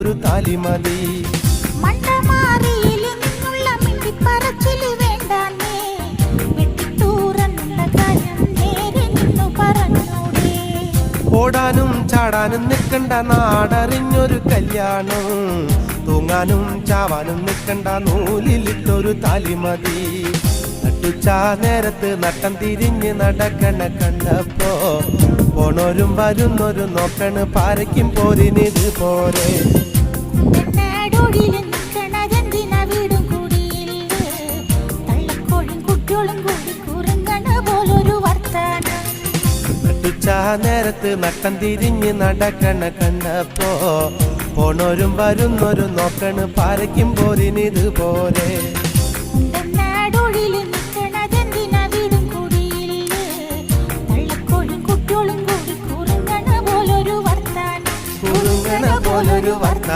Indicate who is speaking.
Speaker 1: നെഞ്ചിലിട്ടൊരു താലിമതി. ഓടാനും ചാടാനും നിൽക്കണ്ട നാടറിഞ്ഞൊരു കല്യാണം, തൂങ്ങാനും ചാവാനും നിൽക്കണ്ട നൂലിലിട്ടൊരു താലിമതി. നട്ടുച്ചാ നേരത്ത് നട്ടം തിരിഞ്ഞ് നടക്കണ കണ്ടപ്പോ പോണോരും വരുന്നോരും നോക്കണ് പാരയ്ക്കും പോരിനിത് പോരെ. നട്ടുച്ചാ നേരത്ത് നട്ടം തിരിഞ്ഞ് നടക്കണ കണ്ടപ്പോ പോണോരും വരുന്നോരും നോക്കണ് പാരയ്ക്കും പോരിനിത് പോരെ. പോലൊരു വർത്താനം